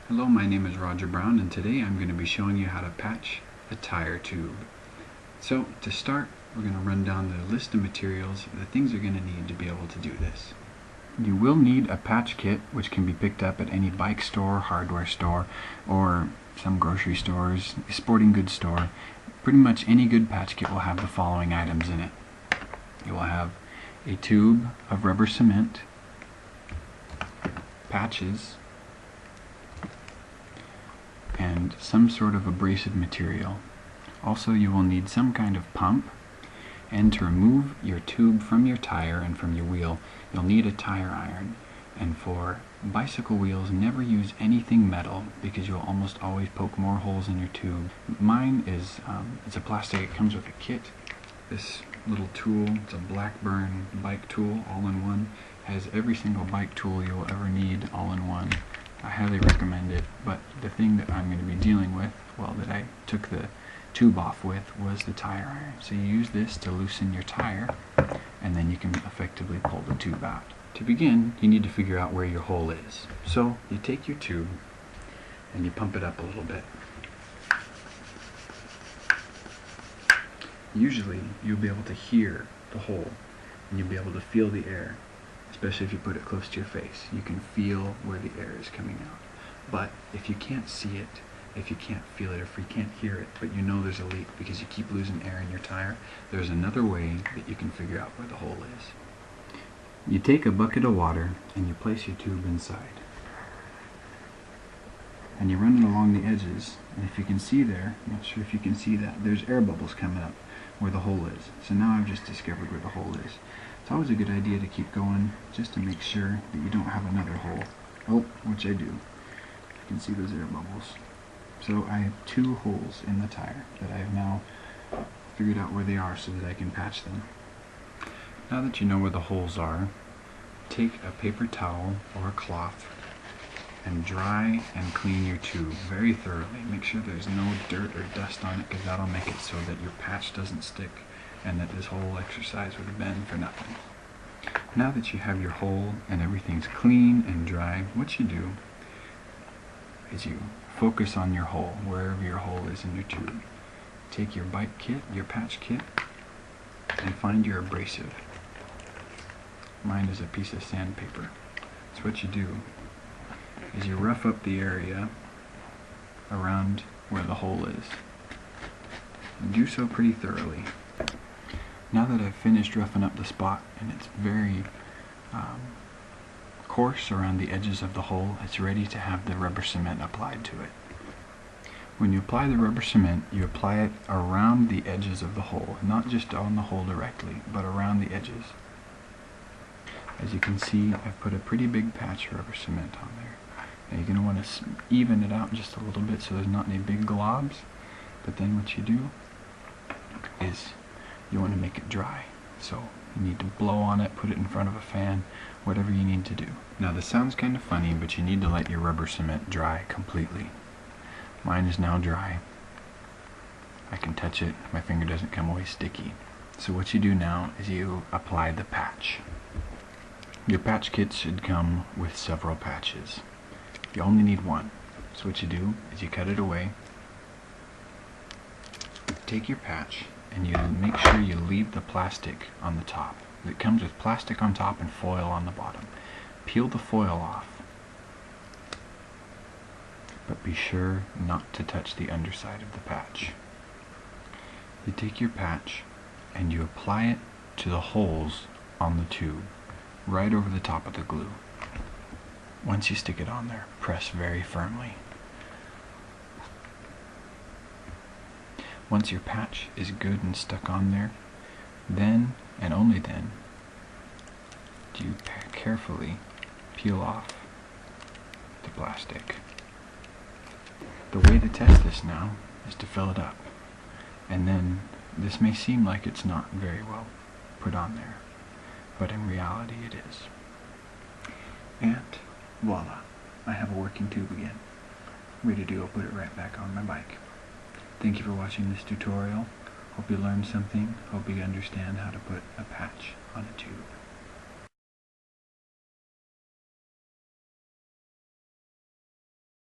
Hello, my name is Roger Brown, and today I'm going to be showing you how to patch a tire tube. So to start, we're going to run down the list of materials, the things you're going to need to be able to do this. You will need a patch kit, which can be picked up at any bike store, hardware store, or some grocery stores, sporting goods store. Pretty much any good patch kit will have the following items in it. You will have a tube of rubber cement, patches, and some sort of abrasive material. Also, you will need some kind of pump, and to remove your tube from your tire and from your wheel, you'll need a tire iron. And for bicycle wheels, never use anything metal because you'll almost always poke more holes in your tube. Mine is it's a plastic. It comes with a kit. This little tool, it's a Blackburn bike tool, all in one. Has every single bike tool you'll ever need all in one. I highly recommend it, but the thing that I'm going to be dealing with, well, that I took the tube off with, was the tire iron. So you use this to loosen your tire, and then you can effectively pull the tube out. To begin, you need to figure out where your hole is. So you take your tube and you pump it up a little bit. Usually you'll be able to hear the hole and you'll be able to feel the air, especially if you put it close to your face. You can feel where the air is coming out. But if you can't see it, if you can't feel it, if you can't hear it, but you know there's a leak because you keep losing air in your tire, there's another way that you can figure out where the hole is. You take a bucket of water and you place your tube inside. And you run it along the edges, and if you can see there, I'm not sure if you can see that, there's air bubbles coming up where the hole is. So now I've just discovered where the hole is. It's always a good idea to keep going just to make sure that you don't have another hole. Oh, which I do. You can see those air bubbles. So I have two holes in the tire that I have now figured out where they are so that I can patch them. Now that you know where the holes are, take a paper towel or a cloth and dry and clean your tube very thoroughly. Make sure there's no dirt or dust on it, because that'll make it so that your patch doesn't stick and that this whole exercise would have been for nothing. Now that you have your hole and everything's clean and dry, what you do is you focus on your hole, wherever your hole is in your tube. Take your bike kit, your patch kit, and find your abrasive. Mine is a piece of sandpaper. So what you do is you rough up the area around where the hole is. And do so pretty thoroughly. Now that I've finished roughing up the spot and it's very coarse around the edges of the hole, it's ready to have the rubber cement applied to it. When you apply the rubber cement, you apply it around the edges of the hole, not just on the hole directly, but around the edges. As you can see, I've put a pretty big patch of rubber cement on there. Now you're going to want to even it out just a little bit so there's not any big globs, but then what you do is you want to make it dry. So you need to blow on it, put it in front of a fan, whatever you need to do. Now this sounds kind of funny, but you need to let your rubber cement dry completely. Mine is now dry. I can touch it, my finger doesn't come away sticky. So what you do now is you apply the patch. Your patch kit should come with several patches. You only need one. So what you do is you cut it away, take your patch, and you make sure you leave the plastic on the top. It comes with plastic on top and foil on the bottom. Peel the foil off, but be sure not to touch the underside of the patch. You take your patch and you apply it to the holes on the tube, right over the top of the glue. Once you stick it on there, press very firmly. Once your patch is good and stuck on there, then and only then do you carefully peel off the plastic. The way to test this now is to fill it up, and then this may seem like it's not very well put on there, but in reality it is. And voila, I have a working tube again. Ready to go put it right back on my bike. Thank you for watching this tutorial. Hope you learned something. Hope you understand how to put a patch on a tube.